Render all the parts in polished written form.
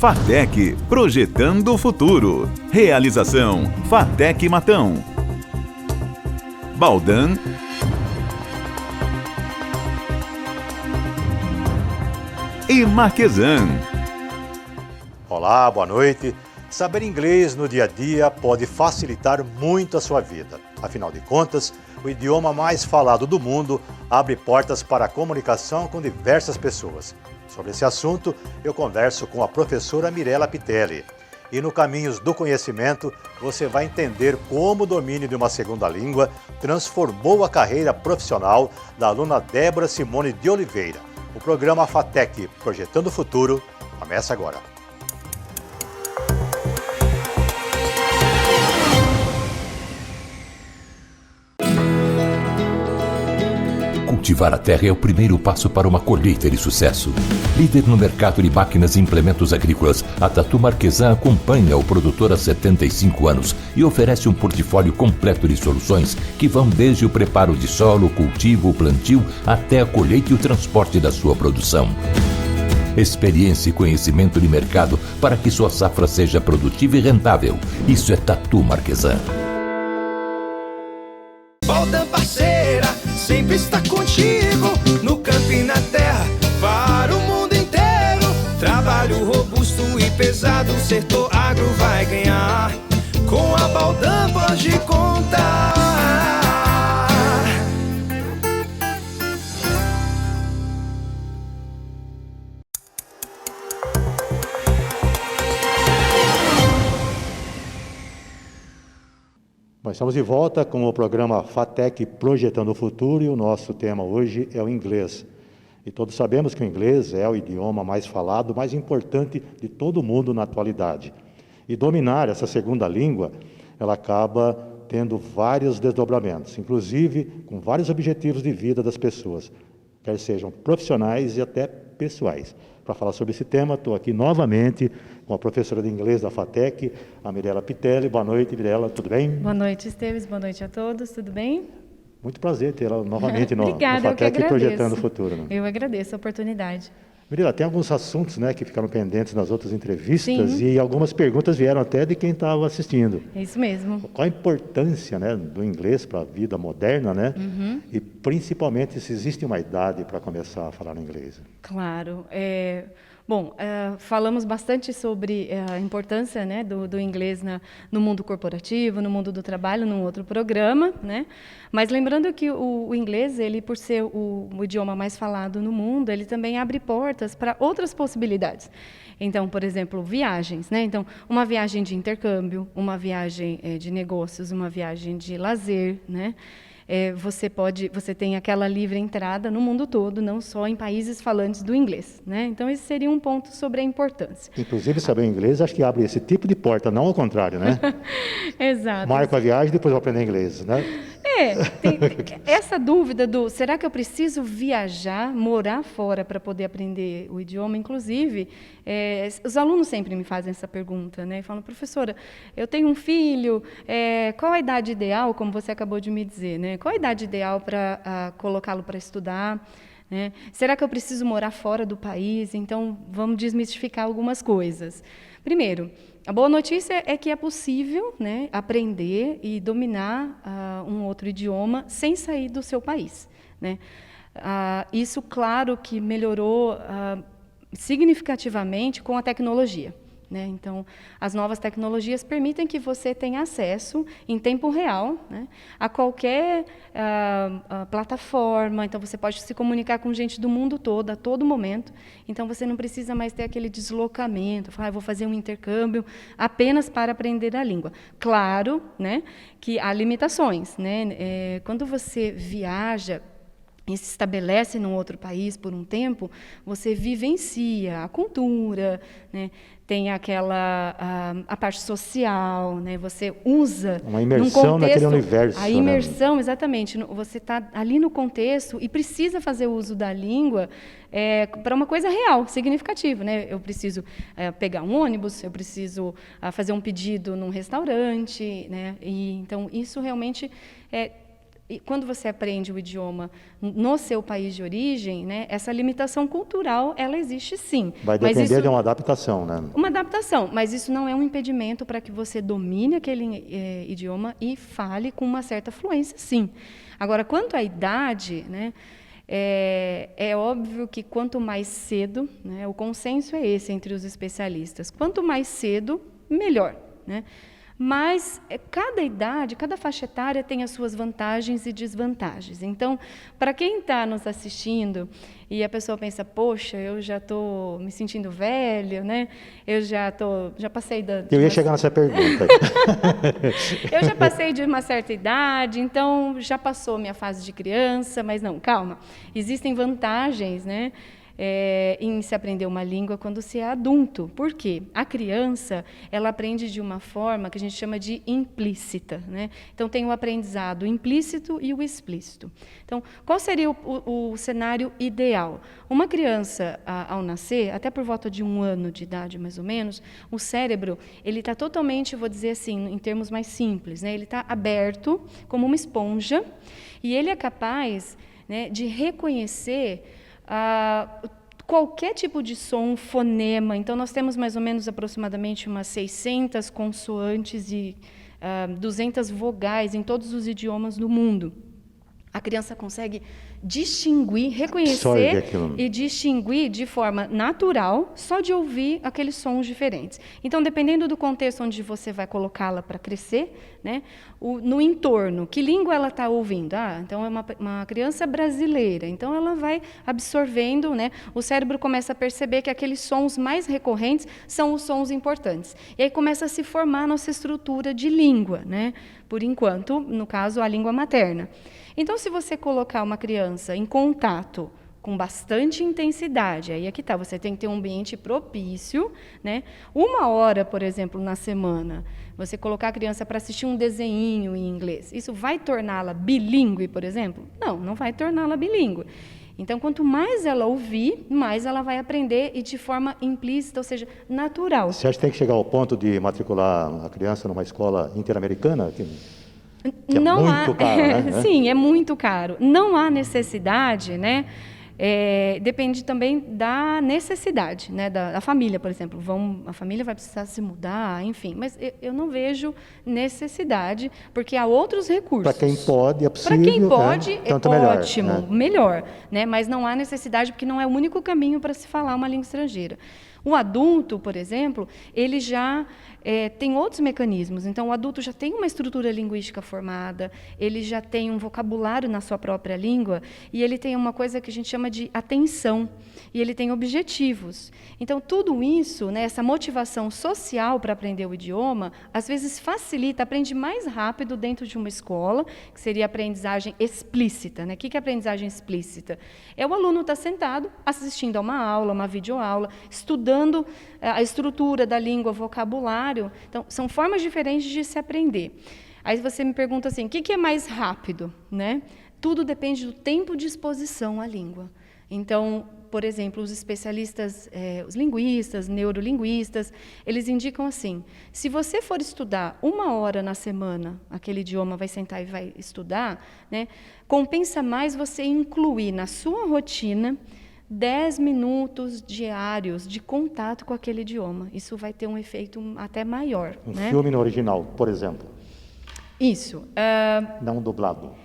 FATEC, projetando o futuro. Realização, FATEC Matão. Baldan e Marquesan. Olá, boa noite. Saber inglês no dia a dia pode facilitar muito a sua vida. Afinal de contas, o idioma mais falado do mundo abre portas para a comunicação com diversas pessoas. Sobre esse assunto, eu converso com a professora Mirela Pitelli. E no Caminhos do Conhecimento, você vai entender como o domínio de uma segunda língua transformou a carreira profissional da aluna Débora Simone de Oliveira. O programa FATEC Projetando o Futuro começa agora. Cultivar a terra é o primeiro passo para uma colheita de sucesso. Líder no mercado de máquinas e implementos agrícolas, a Tatu Marquesan acompanha o produtor há 75 anos e oferece um portfólio completo de soluções que vão desde o preparo de solo, cultivo, o plantio, até a colheita e o transporte da sua produção. Experiência e conhecimento de mercado para que sua safra seja produtiva e rentável. Isso é Tatu Marquesan. Baldan parceira, sempre está contigo, no campo e na terra, para o mundo inteiro. Trabalho robusto e pesado, o setor agro vai ganhar. Com a Baldan pode contar. Nós estamos de volta com o programa FATEC Projetando o Futuro e o nosso tema hoje é o inglês. E todos sabemos que o inglês é o idioma mais falado, mais importante de todo mundo na atualidade. E dominar essa segunda língua, ela acaba tendo vários desdobramentos, inclusive com vários objetivos de vida das pessoas, quer sejam profissionais e até pessoais. Para falar sobre esse tema, estou aqui novamente com a professora de inglês da FATEC, a Mirela Pitelli. Boa noite, Mirela, tudo bem? Boa noite, Esteves, boa noite a todos, tudo bem? Muito prazer tê-la novamente no Obrigada, FATEC Projetando o Futuro. Né? Eu agradeço a oportunidade. Mirela, tem alguns assuntos, né, que ficaram pendentes nas outras entrevistas. Sim. E algumas perguntas vieram até de quem estava assistindo. É isso mesmo. Qual a importância, né, do inglês para a vida moderna, né? E principalmente se existe uma idade para começar a falar inglês? Claro. Falamos bastante sobre a importância, né, do inglês no mundo corporativo, no mundo do trabalho, num outro programa, né? Mas lembrando que o inglês, ele por ser o idioma mais falado no mundo, ele também abre portas para outras possibilidades. Então, por exemplo, viagens, né? Então, uma viagem de intercâmbio, uma viagem de negócios, uma viagem de lazer, né? Você tem aquela livre entrada no mundo todo, não só em países falantes do inglês, né? Então, esse seria um ponto sobre a importância. Inclusive, saber inglês, acho que abre esse tipo de porta, não ao contrário, né? Exato. Marco a viagem, depois vou aprender inglês, né? Tem essa dúvida será que eu preciso viajar, morar fora para poder aprender o idioma? Inclusive, os alunos sempre me fazem essa pergunta, né? Falam, professora, eu tenho um filho, qual a idade ideal, como você acabou de me dizer, né? Qual a idade ideal para colocá-lo para estudar? Né? Será que eu preciso morar fora do país? Então, vamos desmistificar algumas coisas. Primeiro, a boa notícia é que é possível, né, aprender e dominar um outro idioma sem sair do seu país, né? Isso, claro, que melhorou significativamente com a tecnologia, né? Então, as novas tecnologias permitem que você tenha acesso em tempo real, né, a qualquer plataforma. Então, você pode se comunicar com gente do mundo todo, a todo momento. Então, você não precisa mais ter aquele deslocamento, falar, vou fazer um intercâmbio apenas para aprender a língua. Claro, né, que há limitações, né? Quando você viaja e se estabelece num outro país por um tempo, você vivencia a cultura, né? Tem a parte social, né? Você usa uma imersão naquele universo. A imersão, né? Exatamente. Você está ali no contexto e precisa fazer uso da língua para uma coisa real, significativa, né? Eu preciso pegar um ônibus, eu preciso fazer um pedido num restaurante, né? E então isso realmente e quando você aprende o idioma no seu país de origem, né, essa limitação cultural, ela existe sim. Vai depender de uma adaptação, né? Uma adaptação, mas isso não é um impedimento para que você domine aquele idioma e fale com uma certa fluência, sim. Agora, quanto à idade, né, é óbvio que quanto mais cedo, né, o consenso é esse entre os especialistas, quanto mais cedo, melhor, né? Mas cada idade, cada faixa etária tem as suas vantagens e desvantagens. Então, para quem está nos assistindo e a pessoa pensa, poxa, eu já estou me sentindo velho, né? Eu já passei Eu ia chegar nessa pergunta. Eu já passei de uma certa idade, então já passou minha fase de criança, mas não, calma. Existem vantagens, né? Em se aprender uma língua quando se é adulto. Por quê? A criança, ela aprende de uma forma que a gente chama de implícita, né? Então, tem o aprendizado implícito e o explícito. Então, qual seria o cenário ideal? Uma criança, ao nascer, até por volta de 1 ano de idade, mais ou menos, o cérebro, ele está totalmente, vou dizer assim, em termos mais simples, né? Ele está aberto como uma esponja e ele é capaz, né, de reconhecer qualquer tipo de som, fonema. Então, nós temos mais ou menos aproximadamente umas 600 consoantes e 200 vogais em todos os idiomas do mundo. A criança consegue distinguir, reconhecer e distinguir de forma natural, só de ouvir aqueles sons diferentes. Então, dependendo do contexto onde você vai colocá-la para crescer, né, no entorno, que língua ela está ouvindo? Então é uma criança brasileira, então ela vai absorvendo, né, o cérebro começa a perceber que aqueles sons mais recorrentes são os sons importantes. E aí começa a se formar a nossa estrutura de língua, né, por enquanto, no caso, a língua materna. Então, se você colocar uma criança em contato com bastante intensidade, aí é que está, você tem que ter um ambiente propício, né? 1 hora, por exemplo, na semana, você colocar a criança para assistir um desenho em inglês, isso vai torná-la bilíngue, por exemplo? Não, não vai torná-la bilíngue. Então, quanto mais ela ouvir, mais ela vai aprender e de forma implícita, ou seja, natural. Você acha que tem que chegar ao ponto de matricular a criança numa escola interamericana? Que é não muito caro, né? Sim, é muito caro. Não há necessidade, né? Depende também da necessidade, né, da família, por exemplo. A família vai precisar se mudar, enfim. Mas eu não vejo necessidade, porque há outros recursos. Para quem pode, é possível. Para quem pode, é ótimo, né? Melhor. Né? Mas não há necessidade, porque não é o único caminho para se falar uma língua estrangeira. O adulto, por exemplo, ele já tem outros mecanismos. Então, o adulto já tem uma estrutura linguística formada, ele já tem um vocabulário na sua própria língua e ele tem uma coisa que a gente chama de atenção, e ele tem objetivos. Então, tudo isso, né, essa motivação social para aprender o idioma, às vezes facilita, aprende mais rápido dentro de uma escola, que seria a aprendizagem explícita. Né? O que é aprendizagem explícita? É o aluno estar sentado, assistindo a uma aula, uma videoaula, estudando a estrutura da língua, vocabulário. Então, são formas diferentes de se aprender. Aí você me pergunta assim, o que é mais rápido? Né? Tudo depende do tempo de exposição à língua. Então, por exemplo, os especialistas, os linguistas, neurolinguistas, eles indicam assim, se você for estudar 1 hora na semana, aquele idioma vai sentar e vai estudar, né, compensa mais você incluir na sua rotina 10 minutos diários de contato com aquele idioma. Isso vai ter um efeito até maior. Um filme no original, por exemplo. Isso. Não dublado.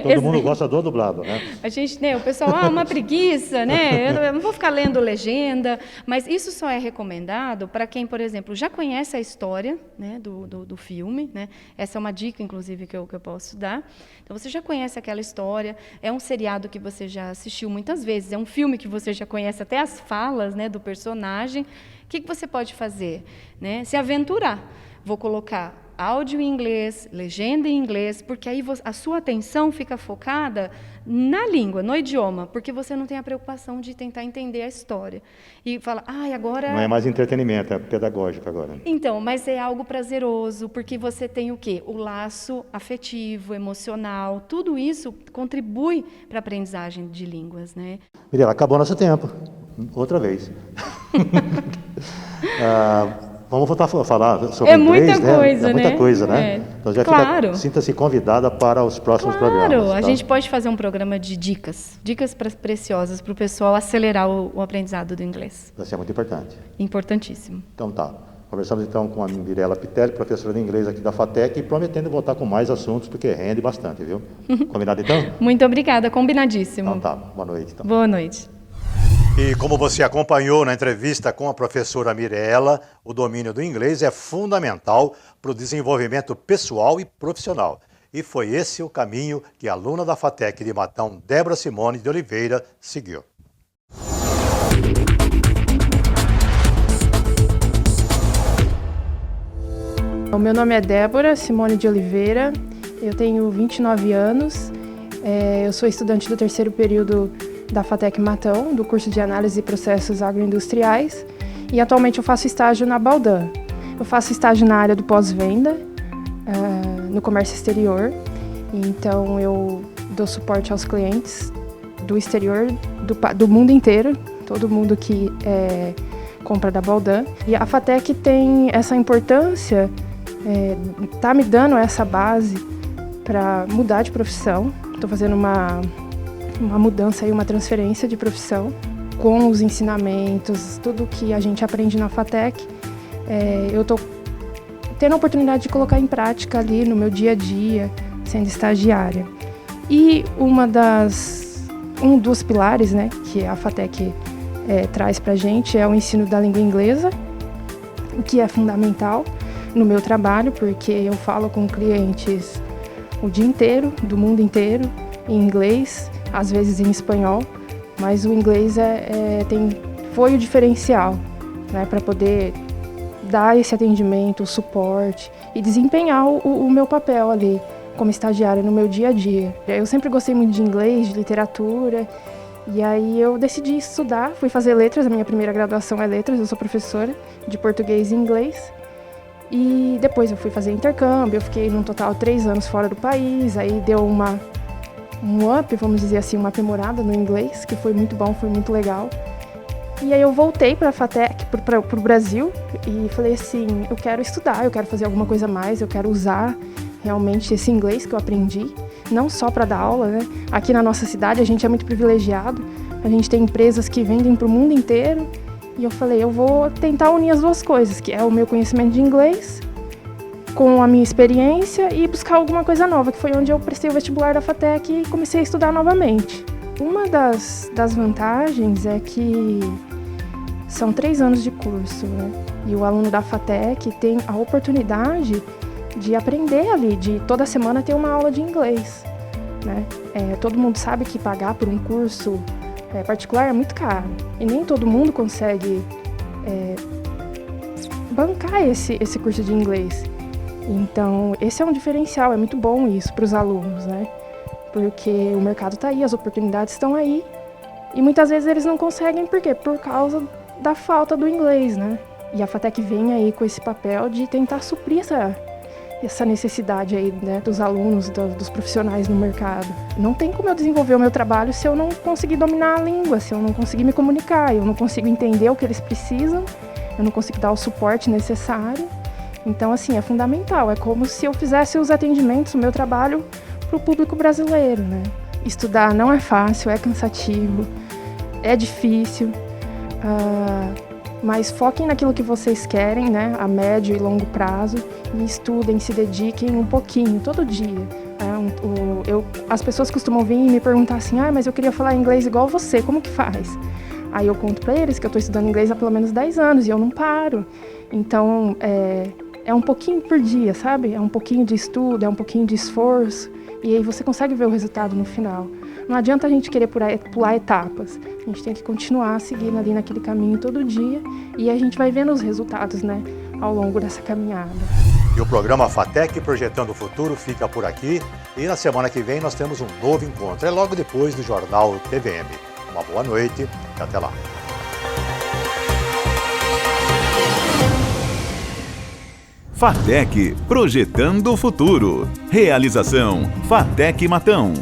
Todo mundo gosta do dublado, né? A gente, né, o pessoal, uma preguiça, né? Eu não vou ficar lendo legenda, mas isso só é recomendado para quem, por exemplo, já conhece a história, né, do filme, né? Essa é uma dica, inclusive, que eu posso dar. Então, você já conhece aquela história, é um seriado que você já assistiu muitas vezes, é um filme que você já conhece até as falas, né, do personagem. O que você pode fazer? Né? Se aventurar. Vou colocar áudio em inglês, legenda em inglês, porque aí a sua atenção fica focada na língua, no idioma, porque você não tem a preocupação de tentar entender a história. E fala, agora... Não é mais entretenimento, é pedagógico agora. Então, mas é algo prazeroso, porque você tem o quê? O laço afetivo, emocional, tudo isso contribui para a aprendizagem de línguas, né? Mirela, acabou nosso tempo. Outra vez. vamos voltar a falar sobre muita inglês, né? coisa, É muita né? coisa, né? Então já Claro. sinta-se convidada para os próximos programas. Claro, a tá? gente pode fazer um programa de dicas preciosas para o pessoal acelerar o aprendizado do inglês. Vai ser muito importante. Importantíssimo. Então tá. Conversamos então com a Mirela Pitelli, professora de inglês aqui da FATEC, e prometendo voltar com mais assuntos, porque rende bastante, viu? Combinado então? Muito obrigada, combinadíssimo. Então tá. Boa noite. Então. Boa noite. E como você acompanhou na entrevista com a professora Mirela, o domínio do inglês é fundamental para o desenvolvimento pessoal e profissional. E foi esse o caminho que a aluna da FATEC de Matão, Débora Simone de Oliveira, seguiu. O meu nome é Débora Simone de Oliveira, eu tenho 29 anos, eu sou estudante do terceiro período da FATEC Matão, do curso de Análise de Processos Agroindustriais, e atualmente eu faço estágio na Baldan. Eu faço estágio na área do pós-venda, no comércio exterior, então eu dou suporte aos clientes do exterior, do mundo inteiro, todo mundo que compra da Baldan. E a FATEC tem essa importância, tá me dando essa base para mudar de profissão. Estou fazendo uma mudança, uma transferência de profissão com os ensinamentos, tudo que a gente aprende na FATEC. Eu estou tendo a oportunidade de colocar em prática ali no meu dia a dia, sendo estagiária. E um dos pilares, né, que a FATEC traz para a gente é o ensino da língua inglesa, o que é fundamental no meu trabalho, porque eu falo com clientes o dia inteiro, do mundo inteiro, em inglês, às vezes em espanhol, mas o inglês foi o diferencial, né, para poder dar esse atendimento, o suporte e desempenhar o meu papel ali como estagiária no meu dia a dia. Eu sempre gostei muito de inglês, de literatura, e aí eu decidi estudar, fui fazer letras, a minha primeira graduação é letras, eu sou professora de português e inglês. E depois eu fui fazer intercâmbio, eu fiquei num total 3 anos fora do país, aí deu um up, vamos dizer assim, uma aprimorada no inglês, que foi muito bom, foi muito legal. E aí eu voltei para a FATEC, para o Brasil, e falei assim, eu quero estudar, eu quero fazer alguma coisa a mais, eu quero usar realmente esse inglês que eu aprendi, não só para dar aula, né? Aqui na nossa cidade a gente é muito privilegiado, a gente tem empresas que vendem para o mundo inteiro, e eu falei, eu vou tentar unir as duas coisas, que é o meu conhecimento de inglês com a minha experiência e buscar alguma coisa nova, que foi onde eu prestei o vestibular da FATEC e comecei a estudar novamente. Uma das vantagens é que são 3 anos de curso, né? E o aluno da FATEC tem a oportunidade de aprender ali, de toda semana ter uma aula de inglês, né? Todo mundo sabe que pagar por um curso particular é muito caro e nem todo mundo consegue bancar esse curso de inglês. Então, esse é um diferencial, é muito bom isso para os alunos, né? Porque o mercado está aí, as oportunidades estão aí e muitas vezes eles não conseguem, por quê? Por causa da falta do inglês, né? E a FATEC vem aí com esse papel de tentar suprir essa necessidade aí, né, dos alunos, dos profissionais no mercado. Não tem como eu desenvolver o meu trabalho se eu não conseguir dominar a língua, se eu não conseguir me comunicar, eu não consigo entender o que eles precisam, eu não consigo dar o suporte necessário. Então, assim, é fundamental. É como se eu fizesse os atendimentos, o meu trabalho, para o público brasileiro, né? Estudar não é fácil, é cansativo, é difícil, mas foquem naquilo que vocês querem, né? A médio e longo prazo, e estudem, se dediquem um pouquinho, todo dia. As pessoas costumam vir e me perguntar assim, mas eu queria falar inglês igual você, como que faz? Aí eu conto para eles que eu estou estudando inglês há pelo menos 10 anos e eu não paro. Então, é um pouquinho por dia, sabe? É um pouquinho de estudo, é um pouquinho de esforço, e aí você consegue ver o resultado no final. Não adianta a gente querer pular etapas, a gente tem que continuar seguindo ali naquele caminho todo dia, e a gente vai vendo os resultados, né, ao longo dessa caminhada. E o programa FATEC Projetando o Futuro fica por aqui, e na semana que vem nós temos um novo encontro, logo depois do Jornal TVM. Uma boa noite e até lá. FATEC Projetando o Futuro. Realização FATEC Matão.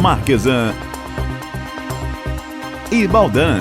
Marquesan e Baldan.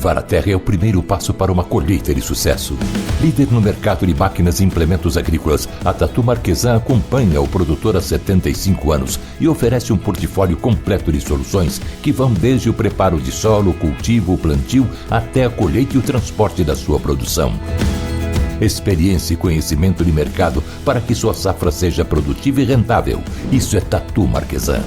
Cultivar a terra é o primeiro passo para uma colheita de sucesso. Líder no mercado de máquinas e implementos agrícolas, a Tatu Marquesan acompanha o produtor há 75 anos e oferece um portfólio completo de soluções que vão desde o preparo de solo, cultivo, plantio, até a colheita e o transporte da sua produção. Experiência e conhecimento de mercado para que sua safra seja produtiva e rentável. Isso é Tatu Marquesan.